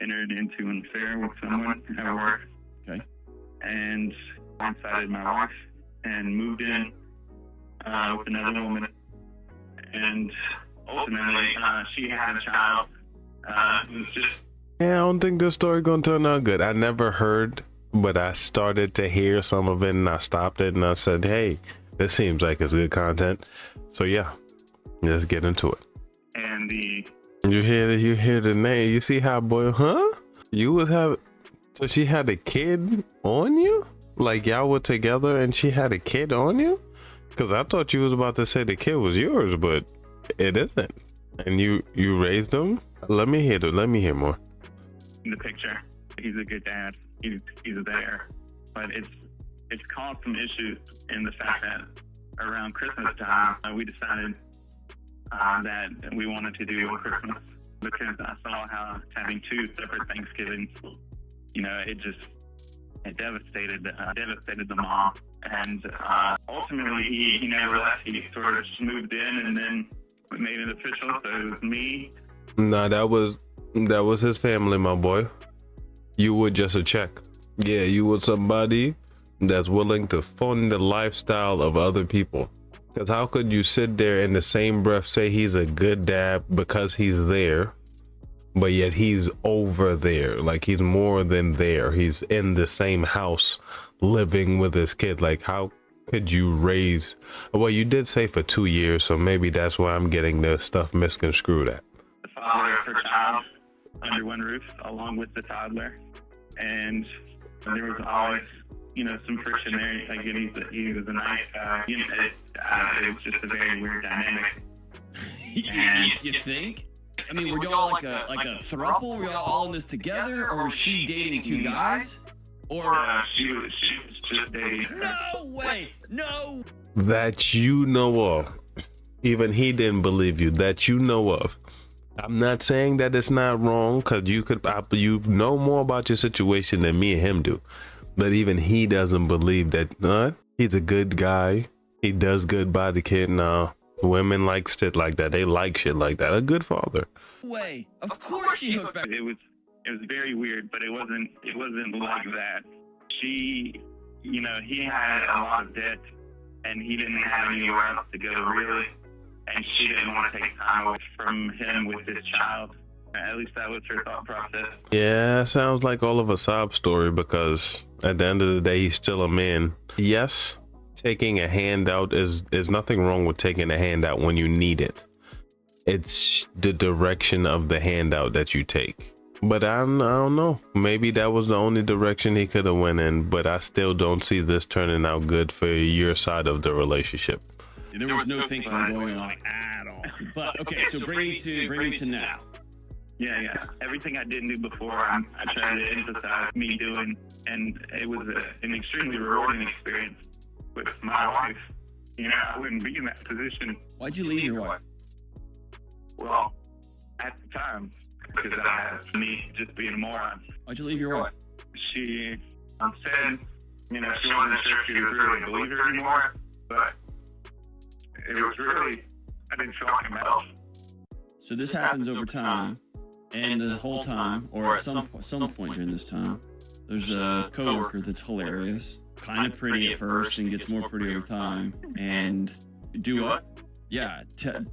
entered into an affair with someone at work. Okay. And blindsided my wife and moved in with another woman. And ultimately, she had a child who was just... Yeah, I don't think this story gonna turn out good. I never heard, but I started to hear some of it and I stopped it and I said, hey, this seems like it's good content. So yeah, let's get into it. And you hear the name. You see how boy, huh? You was having, so she had a kid on you? Like y'all were together and she had a kid on you? Because I thought you was about to say the kid was yours, but it isn't. And you raised him? Let me hear more. In the picture, he's a good dad. He's there, but it's caused some issues in the fact that around Christmas time we decided that we wanted to do a Christmas because I saw how having two separate Thanksgivings, you know, it devastated the mom, and ultimately he never left. He sort of just moved in and then made it official. So it was me. Nah, that was his family, my boy. You were just a check. Yeah, you were somebody that's willing to fund the lifestyle of other people. Because how could you sit there in the same breath say he's a good dad because he's there, but yet he's over there? Like he's more than there. He's in the same house living with his kid. Like how could you raise? Well, you did say for 2 years, so maybe that's why I'm getting the stuff misconstrued at. The father of her child under one roof along with the toddler, and there was always, you know, some friction there. Again, he was a nice guy. You know, it was just a very weird dynamic. You think? I mean, were y'all like a throuple? Were y'all all in this together, or was she dating two guys? Or she was just dating. No way, no. That you know of. Even he didn't believe you. That you know of. I'm not saying that it's not wrong, because you know more about your situation than me and him do. But even he doesn't believe that. He's a good guy. He does good by the kid. Now, women like shit like that. They like shit like that. A good father. Way, of course she hooked back. It was very weird, but it wasn't like that. She, you know, he had a lot of debt, and he didn't have anywhere else to go really, and she didn't want to take time away from him with his child. At least that was her thought process. Yeah, sounds like all of a sob story, because at the end of the day, he's still a man. Yes, taking a handout there's nothing wrong with taking a handout when you need it. It's the direction of the handout that you take. But I don't know. Maybe that was the only direction he could have went in, but I still don't see this turning out good for your side of the relationship. There was no thinking going on at all. But okay, so bring me to now. Yeah. Everything I didn't do before, I tried to emphasize me doing, and it was an extremely rewarding experience with my wife. You know, I wouldn't be in that position. Why'd you leave your wife? Well, at the time, because I had me just being a moron. Why'd you leave your wife? She said, you know, she wasn't sure if she was really a believer anymore, but it was really, I didn't feel like myself. So this happens over time, and the whole time, or at some point during this time, there's a coworker that's hilarious, kind of pretty at first, and gets more pretty over time, and do what? Yeah,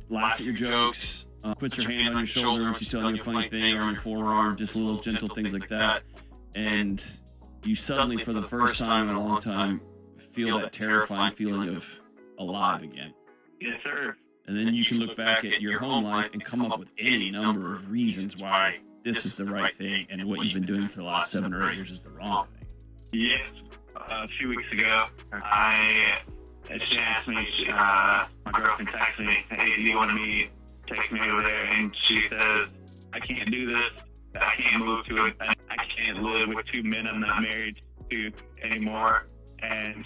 laughs at your jokes, puts her hand on your shoulder when she's telling you a funny thing, or on your forearm, just little gentle things like that, and you suddenly, for the first time in a long time, feel that terrifying feeling of alive again. Yes, sir. And then you can look back at your home life and come up with any number of reasons why this is the right thing and what you've been doing for the last 7 or 8 years is the wrong thing. Yes. A few weeks ago, she asked me, my girlfriend texted me, hey, do you want me to take me over there? And she says, I can't do this. I can't move to it. I can't live with 2 men I'm not married to anymore. And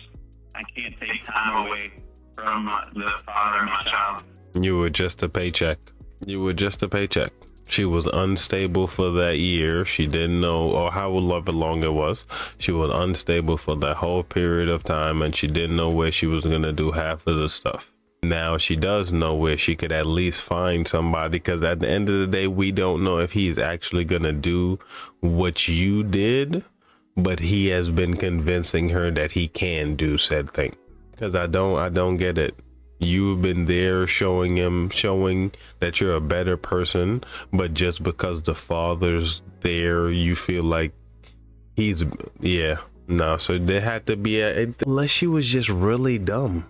I can't take time away from the father of my child. You were just a paycheck. She was unstable for that year. She didn't know, or however long it was. She was unstable for that whole period of time, and she didn't know where she was going to do half of the stuff. Now she does know where she could at least find somebody, because at the end of the day, we don't know if he's actually gonna do what you did, but he has been convincing her that he can do said thing. Because I don't get it. You've been there showing that you're a better person, but just because the father's there, you feel like he's, yeah, no. So there had to be unless she was just really dumb.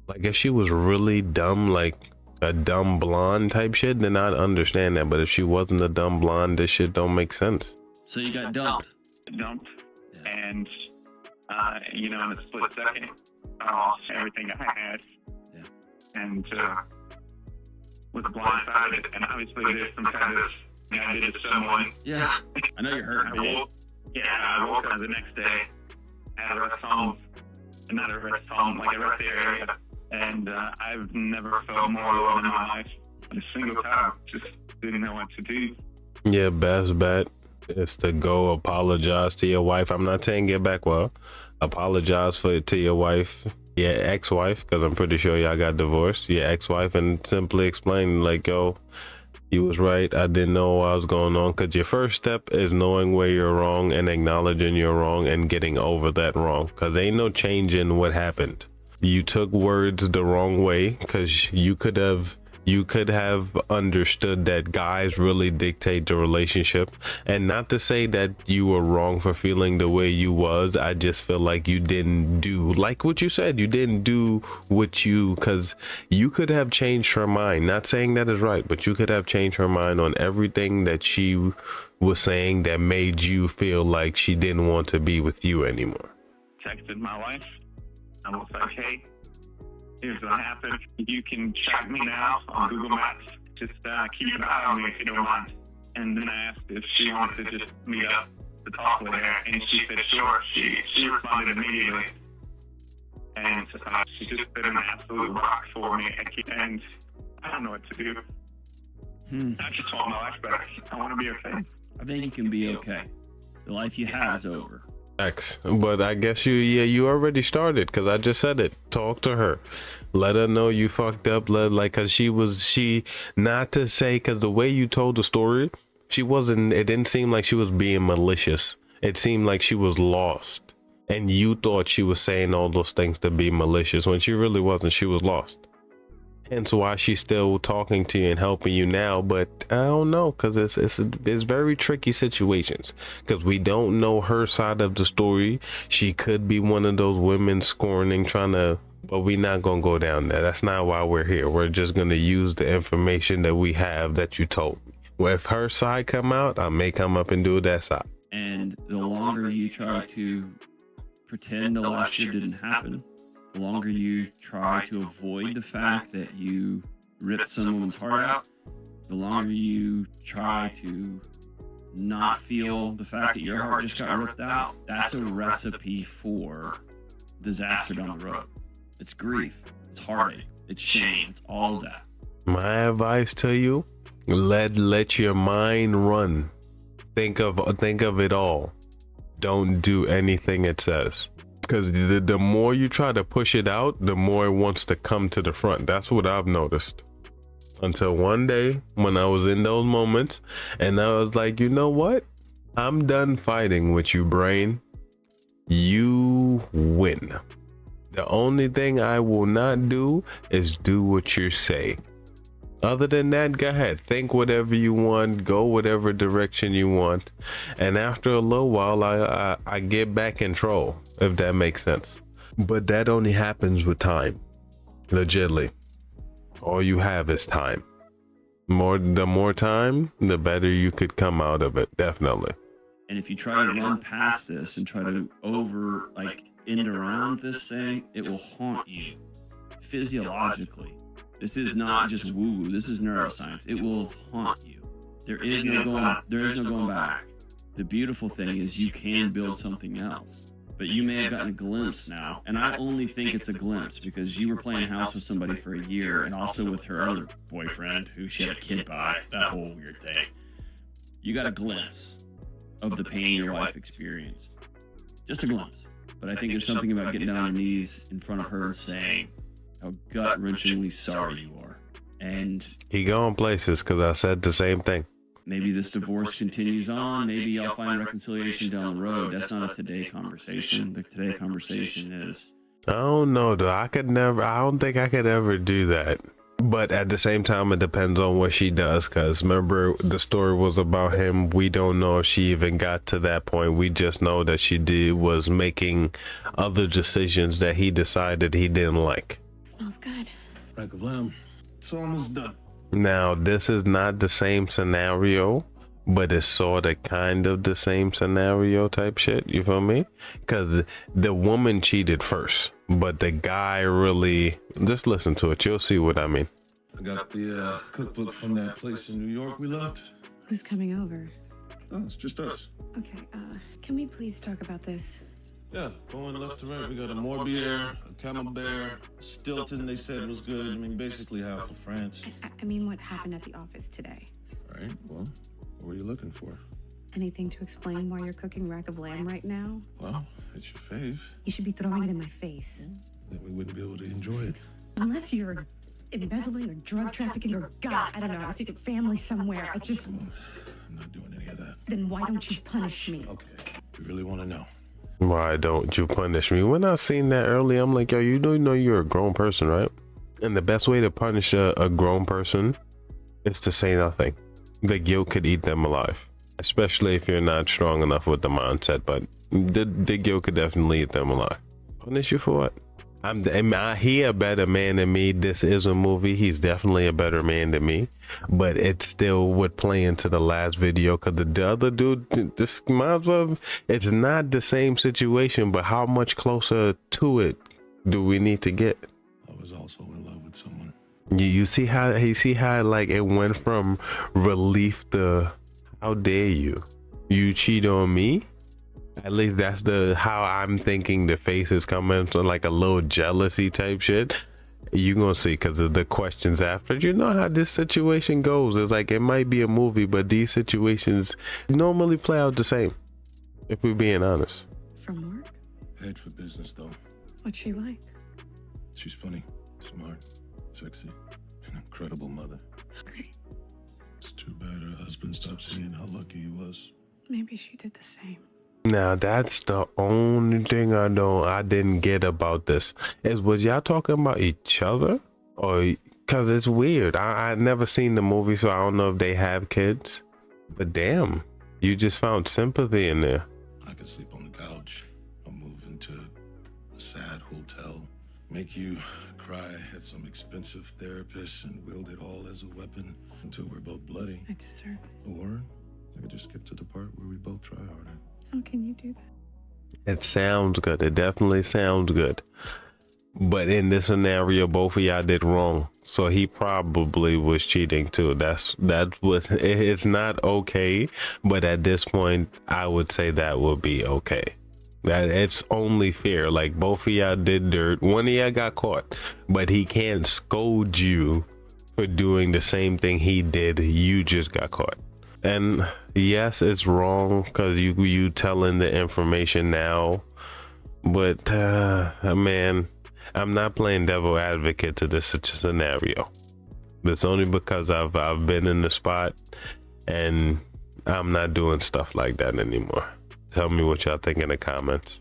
Like if she was really dumb, like a dumb blonde type shit, then I'd understand that. But if she wasn't a dumb blonde, this shit don't make sense. So you got dumped. And you know, in a split second, I lost everything I had. Yeah. And was blindsided. And obviously there's some kind of, I did it to someone. Yeah. I know you're hurt, man. I woke up the next day at a rest home, not a rest home, like a rest area. And I've never felt more alone in my life. A single time, just didn't know what to do. Yeah, best bet is to go apologize to your wife. I'm not saying get back well. Apologize to your wife, your ex-wife, because I'm pretty sure y'all got divorced. Your ex-wife, and simply explain like, yo, you was right. I didn't know what was going on. Because your first step is knowing where you're wrong and acknowledging you're wrong and getting over that wrong. Because ain't no change in what happened. You took words the wrong way, because you could have understood that guys really dictate the relationship. And not to say that you were wrong for feeling the way you was. I just feel like you didn't do like what you said. You didn't do what you, because you could have changed her mind. Not saying that is right, but you could have changed her mind on everything that she was saying that made you feel like she didn't want to be with you anymore. Texted my wife. I was like, hey, here's what happened. You can track me now on Google Maps. Just keep an eye on me if you don't mind. And then I asked if she wanted to just meet up to talk with her, and she said sure. She responded immediately. And she's just been an absolute rock for me. And I don't know what to do. I just want my life back. I want to be okay. I think you can be okay. The life you have is over. But I guess you already started, because I just said it. Talk to her, let her know you fucked up, because she not to say, because the way you told the story, it didn't seem like she was being malicious. It seemed like she was lost, and you thought she was saying all those things to be malicious when she really wasn't. She was lost. Hence why she's still talking to you and helping you now. But I don't know, because it's very tricky situations, because we don't know her side of the story. She could be one of those women scorning, but we're not gonna go down there. That's not why we're here. We're just gonna use the information that we have that you told me. Well, if her side come out, I may come up and do that side. And the longer you try to pretend the last year didn't happen, the longer you try to avoid the fact that you ripped someone's heart out, the longer you try to not feel the fact that your heart just got ripped out, that's a recipe for disaster down the road. It's grief, it's heartache, it's shame, it's all of that. My advice to you, let your mind run. Think of it all. Don't do anything it says. Because the more you try to push it out, the more it wants to come to the front. That's what I've noticed. Until one day when I was in those moments and I was like, you know what? I'm done fighting with you, brain. You win. The only thing I will not do is do what you say. Other than that, go ahead, think whatever you want, go whatever direction you want, and after a little while I get back control, if that makes sense. But that only happens with time. Legitly, all you have is time. The more time, the better you could come out of it. Definitely. And if you try to run past this and try to end around this thing, it will haunt you physiologically. This is not just woo-woo. This is neuroscience. It will haunt you. There is no going back. The beautiful thing is you can build something else. But you may have gotten a glimpse now. And I only think it's a glimpse because you were playing house with somebody for a year and also with her other boyfriend who she had a kid by, that whole weird thing. You got a glimpse of the pain your wife experienced. Just a glimpse. But I think there's something about getting down on your knees in front of her saying, how gut-wrenchingly sorry you are. And He going places because I said the same thing. maybe this divorce continues on. Maybe y'all find reconciliation down the road. That's not a today conversation. The today conversation is, I don't know though. I don't think I could ever do that. But at the same time, it depends on what she does. Because remember, the story was about him. We don't know if she even got to that point. We just know that she was making other decisions that he decided he didn't like. Smells good. Rack of lamb. It's almost done. Now, this is not the same scenario, but it's sort of kind of the same scenario type shit. You feel me? Because the woman cheated first, but the guy really, just listen to it. You'll see what I mean. I got the cookbook from that place in New York we left. Who's coming over? Oh, it's just us. Okay, can we please talk about this? Yeah, going left to right. We got a Morbier, a Camembert, Stilton they said was good. I mean, basically half of France. I mean, what happened at the office today? All right, well, what were you looking for? Anything to explain why you're cooking rack of lamb right now? Well, it's your fave. You should be throwing it in my face. Then we wouldn't be able to enjoy it. Unless you're embezzling or drug trafficking or, God, I don't know, a secret family somewhere. I'm not doing any of that. Then why don't you punish me? Okay, you really want to know? Why don't you punish me? When I seen that earlier, I'm like, yo, you know you're a grown person, right? And the best way to punish a grown person is to say nothing. The guilt could eat them alive, especially if you're not strong enough with the mindset. But the guilt could definitely eat them alive. Punish you for what? He a better man than me. This is a movie. He's definitely a better man than me, but it still would play into the last video because the other dude, this might as well, it's not the same situation, but how much closer to it do we need to get? I was also in love with someone. You see how like it went from relief to how dare you cheat on me? At least that's how I'm thinking the face is coming, so like a little jealousy type shit. You gonna see because of the questions after. You know how this situation goes. It's like it might be a movie, but these situations normally play out the same, if we're being honest. From work? Head for business, though. What's she like? She's funny, smart, sexy, an incredible mother. Great. It's too bad her husband stopped seeing how lucky he was. Maybe she did the same. Now that's the only thing I didn't get about this was y'all talking about each other, or because it's weird. I never seen the movie, so I don't know if they have kids. But damn, you just found sympathy in there. I could sleep on the couch, or move into a sad hotel, make you cry at some expensive therapist, and wield it all as a weapon until we're both bloody. I deserve it. Or I could just skip to the part where we both try harder. How can you do that? It sounds good. It definitely sounds good. But in this scenario, both of y'all did wrong. So he probably was cheating too. That's what it's not okay. But at this point, I would say that would be okay. That it's only fair. Like both of y'all did dirt. One of y'all got caught, but he can't scold you for doing the same thing he did. You just got caught. And yes, it's wrong because you telling the information now, but man, I'm not playing devil advocate to this scenario. It's only because I've been in the spot and I'm not doing stuff like that anymore. Tell me what y'all think in the comments.